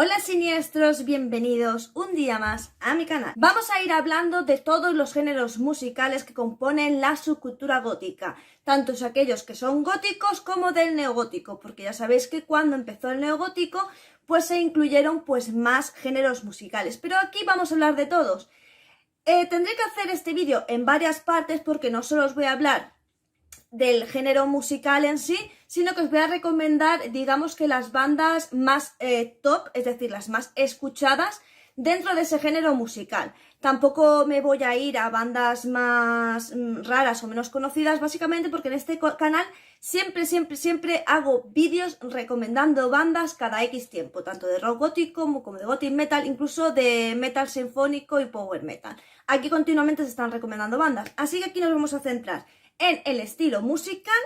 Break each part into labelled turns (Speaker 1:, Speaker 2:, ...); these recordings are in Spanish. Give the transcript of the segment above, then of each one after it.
Speaker 1: Hola siniestros, bienvenidos un día más a mi canal. Vamos a ir hablando de todos los géneros musicales que componen la subcultura gótica, tantos aquellos que son góticos como del neogótico, porque ya sabéis que cuando empezó el neogótico pues se incluyeron más géneros musicales, pero aquí vamos a hablar de todos. Tendré que hacer este vídeo en varias partes porque no solo os voy a hablar del género musical en sí, sino que os voy a recomendar, digamos que las bandas más top, es decir, las más escuchadas dentro de ese género musical. Tampoco me voy a ir a bandas más raras o menos conocidas, básicamente porque en este canal siempre hago vídeos recomendando bandas cada X tiempo, tanto de rock gótico como de gothic metal, incluso de metal sinfónico y power metal. Aquí continuamente se están recomendando bandas, así que aquí nos vamos a centrar en el estilo musical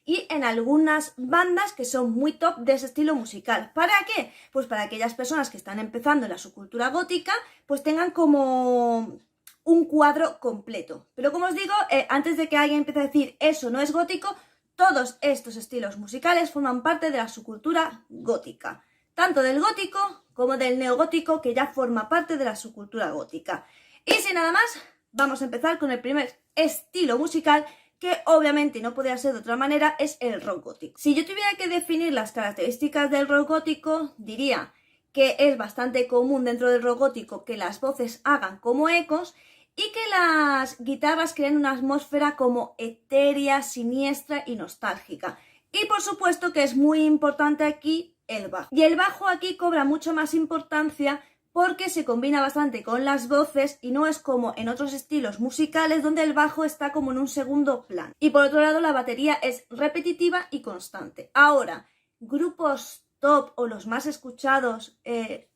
Speaker 1: y en algunas bandas que son muy top de ese estilo musical. ¿Para qué? Pues para aquellas personas que están empezando en la subcultura gótica, pues tengan como un cuadro completo. Pero como os digo, antes de que alguien empiece a decir eso no es gótico, todos estos estilos musicales forman parte de la subcultura gótica, tanto del gótico como del neogótico, que ya forma parte de la subcultura gótica. Y sin nada más, vamos a empezar con el primer estilo musical, que obviamente no podría ser de otra manera, es el rock gótico. Si yo tuviera que definir las características del rock gótico, diría que es bastante común dentro del rock gótico que las voces hagan como ecos y que las guitarras creen una atmósfera como etérea, siniestra y nostálgica. Y por supuesto que es muy importante aquí el bajo. Y el bajo aquí cobra mucho más importancia porque se combina bastante con las voces y no es como en otros estilos musicales donde el bajo está como en un segundo plano. Y por otro lado, la batería es repetitiva y constante. Ahora, grupos top o los más escuchados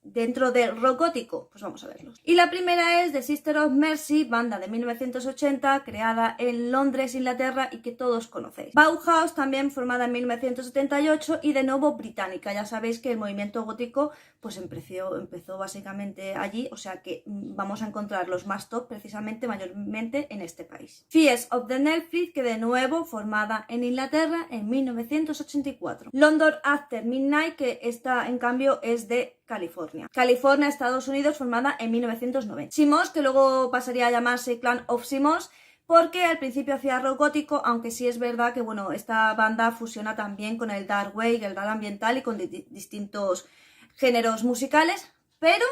Speaker 1: dentro del rock gótico, pues vamos a verlos. Y la primera es The Sisters of Mercy, banda de 1980, creada en Londres, Inglaterra, y que todos conocéis. Bauhaus, también formada en 1978 y de nuevo británica. Ya sabéis que el movimiento gótico pues empezó básicamente allí, o sea que vamos a encontrar los más top precisamente mayormente en este país. Fears of the Netflix, que de nuevo formada en Inglaterra en 1984. London After Midnight, que esta en cambio es de California, Estados Unidos, formada en 1990. Simos, que luego pasaría a llamarse Clan of Simos, porque al principio hacía rock gótico, aunque sí es verdad que bueno, esta banda fusiona también con el dark wave, el dark ambiental y con distintos géneros musicales, pero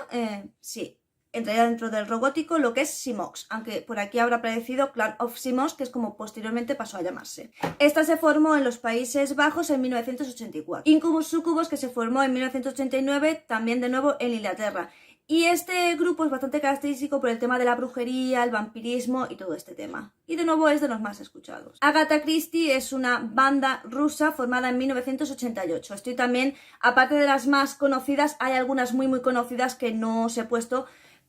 Speaker 1: sí, entraría dentro del rock gótico lo que es Simox, aunque por aquí habrá aparecido Clan of Simos, que es como posteriormente pasó a llamarse. Esta se formó en los Países Bajos en 1984. Incubus Succubus, que se formó en 1989, también de nuevo en Inglaterra. Y este grupo es bastante característico por el tema de la brujería, el vampirismo y todo este tema. Y de nuevo es de los más escuchados. Agatha Christie es una banda rusa formada en 1988. Estoy también, aparte de las más conocidas, hay algunas muy conocidas que no os he puesto,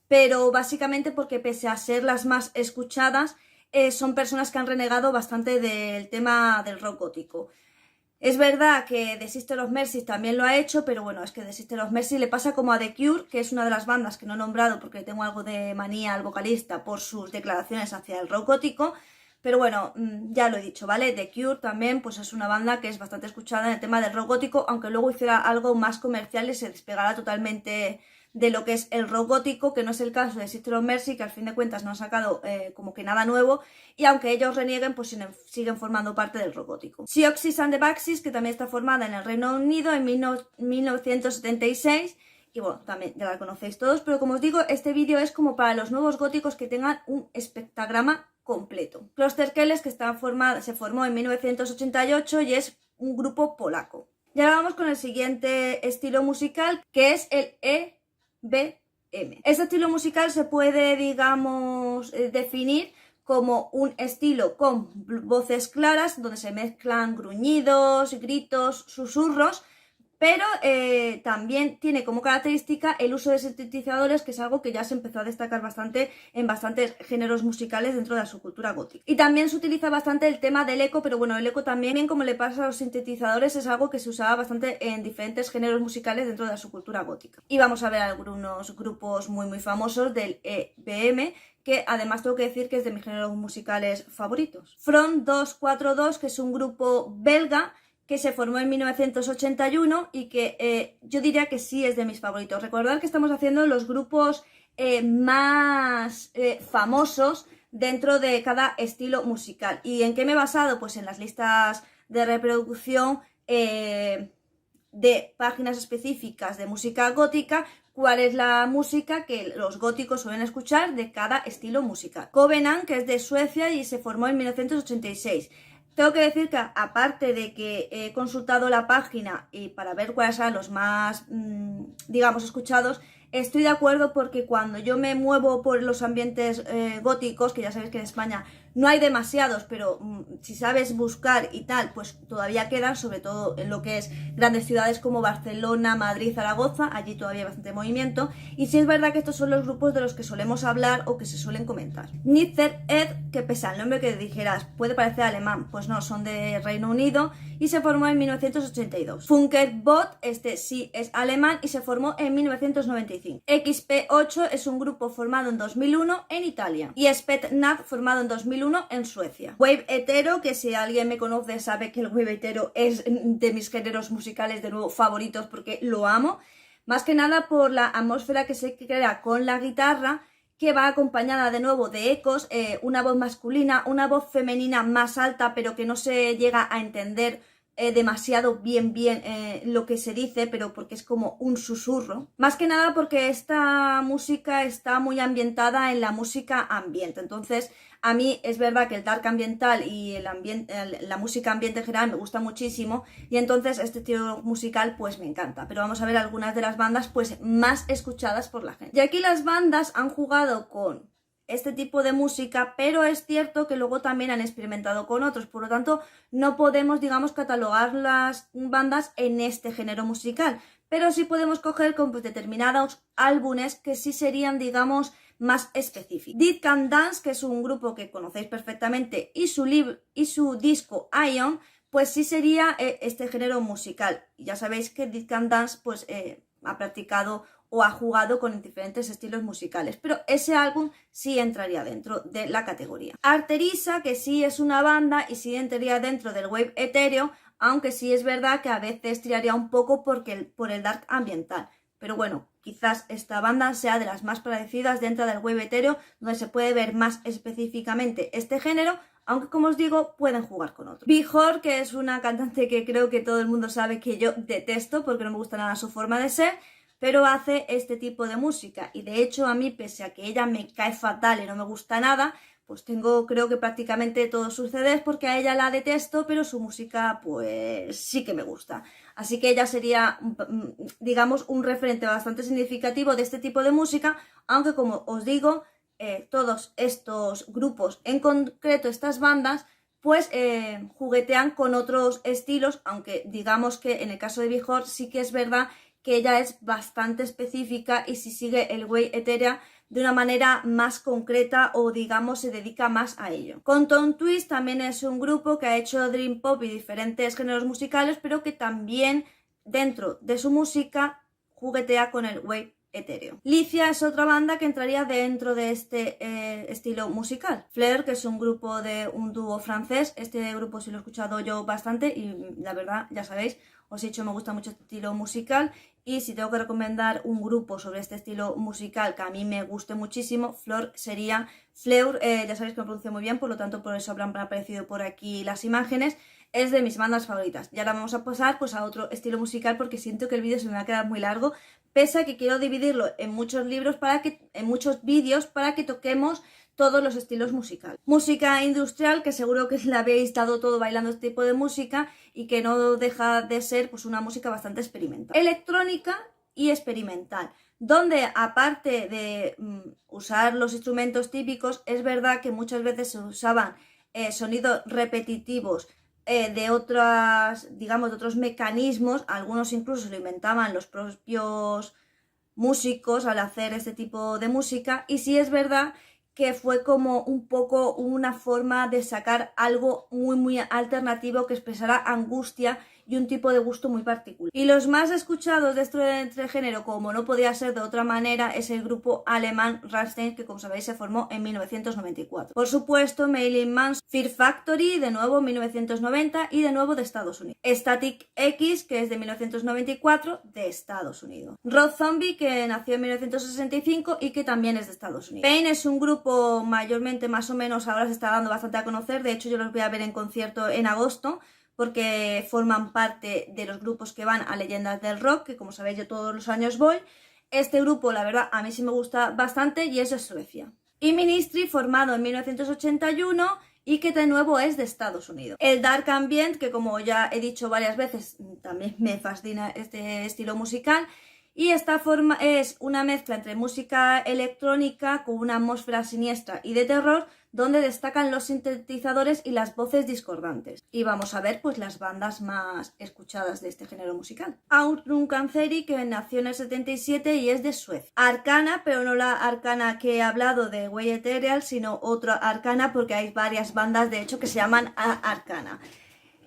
Speaker 1: pero básicamente porque pese a ser las más escuchadas, son personas que han renegado bastante del tema del rock gótico. Es verdad que The Sisters of Mercy también lo ha hecho, pero bueno, es que The Sisters of Mercy le pasa como a The Cure, que es una de las bandas que no he nombrado porque tengo algo de manía al vocalista por sus declaraciones hacia el rock gótico, pero bueno, ya lo he dicho, ¿vale? The Cure también pues es una banda que es bastante escuchada en el tema del rock gótico, aunque luego hiciera algo más comercial y se despegara totalmente de lo que es el rock gótico, que no es el caso de Sisters of Mercy, que al fin de cuentas no han sacado como que nada nuevo, y aunque ellos renieguen, pues siguen formando parte del rock gótico. Siouxsie and the Banshees, que también está formada en el Reino Unido en 1976, y bueno, también ya la conocéis todos, pero como os digo, este vídeo es como para los nuevos góticos que tengan un espectagrama completo. Klosterkeles, que se formó en 1988 y es un grupo polaco. Y ahora vamos con el siguiente estilo musical, que es el EBM. Este estilo musical se puede, digamos, definir como un estilo con voces claras, donde se mezclan gruñidos, gritos, susurros, pero también tiene como característica el uso de sintetizadores, que es algo que ya se empezó a destacar bastante en bastantes géneros musicales dentro de la subcultura gótica. Y también se utiliza bastante el tema del eco, pero bueno, el eco también, como le pasa a los sintetizadores, es algo que se usaba bastante en diferentes géneros musicales dentro de la subcultura gótica. Y vamos a ver algunos grupos muy famosos del EBM, que además tengo que decir que es de mis géneros musicales favoritos. Front 242, que es un grupo belga que se formó en 1981 y que yo diría que sí es de mis favoritos. Recordad que estamos haciendo los grupos más famosos dentro de cada estilo musical. ¿Y en qué me he basado? Pues en las listas de reproducción de páginas específicas de música gótica, cuál es la música que los góticos suelen escuchar de cada estilo musical. Covenant, que es de Suecia y se formó en 1986. Tengo que decir que aparte de que he consultado la página y para ver cuáles son los más, digamos, escuchados, estoy de acuerdo porque cuando yo me muevo por los ambientes góticos, que ya sabéis que en España no hay demasiados, pero si sabes buscar y tal, pues todavía quedan, sobre todo en lo que es grandes ciudades como Barcelona, Madrid, Zaragoza, allí todavía hay bastante movimiento. Y sí es verdad que estos son los grupos de los que solemos hablar o que se suelen comentar. Nitzer Ed, que pese al nombre que dijeras puede parecer alemán, pues no, son de Reino Unido y se formó en 1982. Funkerbot, este sí es alemán y se formó en 1995. XP8 es un grupo formado en 2001 en Italia y Spetnaz formado en 2001 en Suecia. Wave hetero, que si alguien me conoce sabe que el wave hetero es de mis géneros musicales de nuevo favoritos porque lo amo, más que nada por la atmósfera que se crea con la guitarra, que va acompañada de nuevo de ecos, una voz masculina, una voz femenina más alta pero que no se llega a entender demasiado bien lo que se dice, pero porque es como un susurro. Más que nada porque esta música está muy ambientada en la música ambiente. Entonces, a mí es verdad que el dark ambiental y la música ambiente en general me gusta muchísimo y entonces este estilo musical pues me encanta. Pero vamos a ver algunas de las bandas pues más escuchadas por la gente. Y aquí las bandas han jugado con este tipo de música, pero es cierto que luego también han experimentado con otros, por lo tanto no podemos, digamos, catalogar las bandas en este género musical, pero sí podemos coger con pues, determinados álbumes que sí serían, digamos, más específicos. Dead Can Dance, que es un grupo que conocéis perfectamente, y su disco Ion, pues sí sería este género musical. Y ya sabéis que Dead Can Dance pues ha practicado o ha jugado con diferentes estilos musicales, pero ese álbum sí entraría dentro de la categoría. Arterisa, que sí es una banda y sí entraría dentro del wave etéreo, aunque sí es verdad que a veces tiraría un poco por el dark ambiental. Pero bueno, quizás esta banda sea de las más parecidas dentro del wave etéreo, donde se puede ver más específicamente este género, aunque como os digo, pueden jugar con otro. Björk, que es una cantante que creo que todo el mundo sabe que yo detesto porque no me gusta nada su forma de ser, pero hace este tipo de música y de hecho a mí, pese a que ella me cae fatal y no me gusta nada, pues tengo creo que prácticamente todos sus CDs porque a ella la detesto, pero su música pues sí que me gusta. Así que ella sería, digamos, un referente bastante significativo de este tipo de música, aunque como os digo, todos estos grupos, en concreto estas bandas, pues juguetean con otros estilos, aunque digamos que en el caso de Björk sí que es verdad que ella es bastante específica y si sigue el wave etéreo de una manera más concreta o digamos se dedica más a ello. Conton Twist también es un grupo que ha hecho dream pop y diferentes géneros musicales, pero que también dentro de su música juguetea con el wave etéreo. Licia es otra banda que entraría dentro de este estilo musical. Fleur, que es un grupo de un dúo francés, este grupo sí lo he escuchado yo bastante y la verdad, ya sabéis, os he dicho me gusta mucho este estilo musical y si tengo que recomendar un grupo sobre este estilo musical que a mí me guste muchísimo, Fleur sería Fleur, ya sabéis que lo pronuncio muy bien, por lo tanto por eso habrán aparecido por aquí las imágenes. Es de mis bandas favoritas. Y ahora vamos a pasar pues a otro estilo musical porque siento que el vídeo se me va a quedar muy largo, pese a que quiero dividirlo en muchos en muchos vídeos para que toquemos todos los estilos musicales. Música industrial, que seguro que la habéis dado todo bailando este tipo de música y que no deja de ser pues una música bastante experimental. Electrónica y experimental, donde aparte de usar los instrumentos típicos, es verdad que muchas veces se usaban sonidos repetitivos de otros mecanismos, algunos incluso lo inventaban los propios músicos al hacer este tipo de música, y sí es verdad que fue como un poco una forma de sacar algo muy alternativo que expresara angustia y un tipo de gusto muy particular. Y los más escuchados de este género, como no podía ser de otra manera, es el grupo alemán Rammstein, que como sabéis se formó en 1994. Por supuesto, Marilyn Manson, Fear Factory, de nuevo 1990 y de nuevo de Estados Unidos. Static X, que es de 1994, de Estados Unidos. Rob Zombie, que nació en 1965 y que también es de Estados Unidos. Pain es un grupo mayormente, más o menos, ahora se está dando bastante a conocer. De hecho, yo los voy a ver en concierto en agosto, porque forman parte de los grupos que van a Leyendas del Rock, que como sabéis yo todos los años voy. Este grupo, la verdad, a mí sí me gusta bastante y es de Suecia. Y Ministry, formado en 1981 y que de nuevo es de Estados Unidos. El Dark Ambient, que como ya he dicho varias veces, también me fascina este estilo musical. Y esta forma es una mezcla entre música electrónica con una atmósfera siniestra y de terror, donde destacan los sintetizadores y las voces discordantes. Y vamos a ver pues las bandas más escuchadas de este género musical. Autumn Cancery, que nació en el 77 y es de Suecia. Arcana, pero no la Arcana que he hablado de Way Ethereal, sino otra Arcana, porque hay varias bandas de hecho que se llaman Arcana.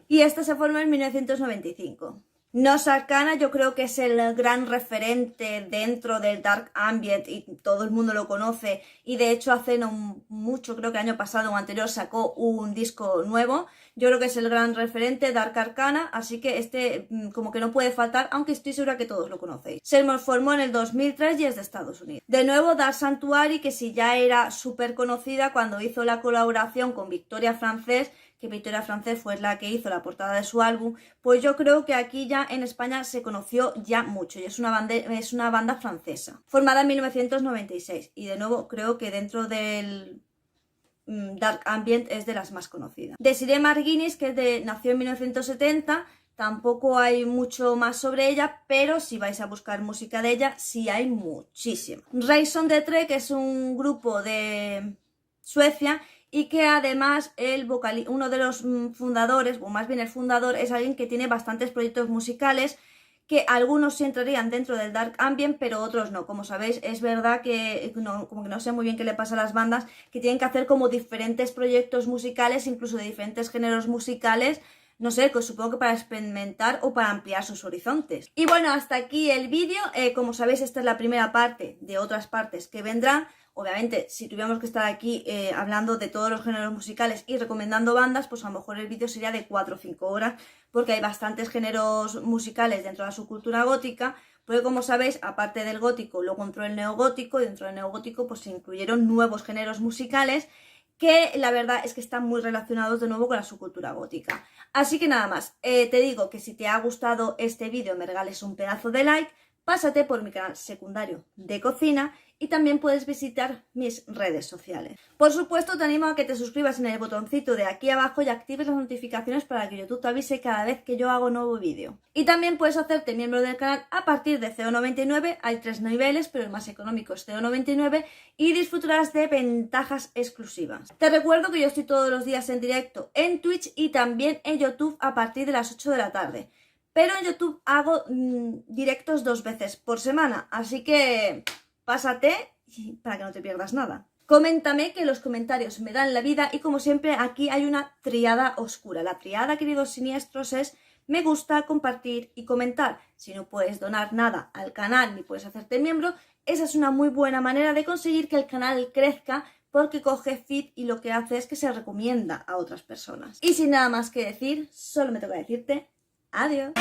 Speaker 1: Y esta se formó en 1995. Nos Arcana yo creo que es el gran referente dentro del Dark Ambient y todo el mundo lo conoce, y de hecho hace no mucho, creo que el año pasado o anterior sacó un disco nuevo. Yo creo que es el gran referente, Dark Arcana, así que este como que no puede faltar, aunque estoy segura que todos lo conocéis. Se formó en el 2003 y es de Estados Unidos. De nuevo Dark Sanctuary, que sí ya era súper conocida cuando hizo la colaboración con Victoria Francés, que Victoria Francés fue la que hizo la portada de su álbum, pues yo creo que aquí ya en España se conoció ya mucho, y es una banda francesa, formada en 1996, y de nuevo creo que dentro del Dark Ambient es de las más conocidas. Desiree Marguinis, que nació en 1970, tampoco hay mucho más sobre ella, pero si vais a buscar música de ella, sí hay muchísima. Raison de Trek, que es un grupo de Suecia, y que además uno de los fundadores, o más bien el fundador, es alguien que tiene bastantes proyectos musicales, que algunos sí entrarían dentro del Dark Ambient, pero otros no. Como sabéis, es verdad que como que no sé muy bien qué le pasa a las bandas, que tienen que hacer como diferentes proyectos musicales, incluso de diferentes géneros musicales, no sé, pues supongo que para experimentar o para ampliar sus horizontes. Y bueno, hasta aquí el vídeo. Como sabéis, esta es la primera parte de otras partes que vendrán. Obviamente, si tuviéramos que estar aquí hablando de todos los géneros musicales y recomendando bandas, pues a lo mejor el vídeo sería de 4 o 5 horas, porque hay bastantes géneros musicales dentro de la subcultura gótica, porque como sabéis, aparte del gótico, luego entró el neogótico, y dentro del neogótico pues se incluyeron nuevos géneros musicales que la verdad es que están muy relacionados de nuevo con la subcultura gótica. Así que nada más, te digo que si te ha gustado este vídeo me regales un pedazo de like, pásate por mi canal secundario de cocina y también puedes visitar mis redes sociales. Por supuesto, te animo a que te suscribas en el botoncito de aquí abajo y actives las notificaciones para que YouTube te avise cada vez que yo hago nuevo vídeo. Y también puedes hacerte miembro del canal a partir de 0,99, hay 3 niveles, pero el más económico es 0,99 y disfrutarás de ventajas exclusivas. Te recuerdo que yo estoy todos los días en directo en Twitch y también en YouTube a partir de las 8 de la tarde. Pero en YouTube hago directos 2 veces por semana, así que pásate para que no te pierdas nada. Coméntame, que los comentarios me dan la vida, y como siempre aquí hay una triada oscura. La triada, queridos siniestros, es me gusta, compartir y comentar. Si no puedes donar nada al canal ni puedes hacerte miembro, esa es una muy buena manera de conseguir que el canal crezca, porque coge feed y lo que hace es que se recomienda a otras personas. Y sin nada más que decir, solo me toca decirte adiós.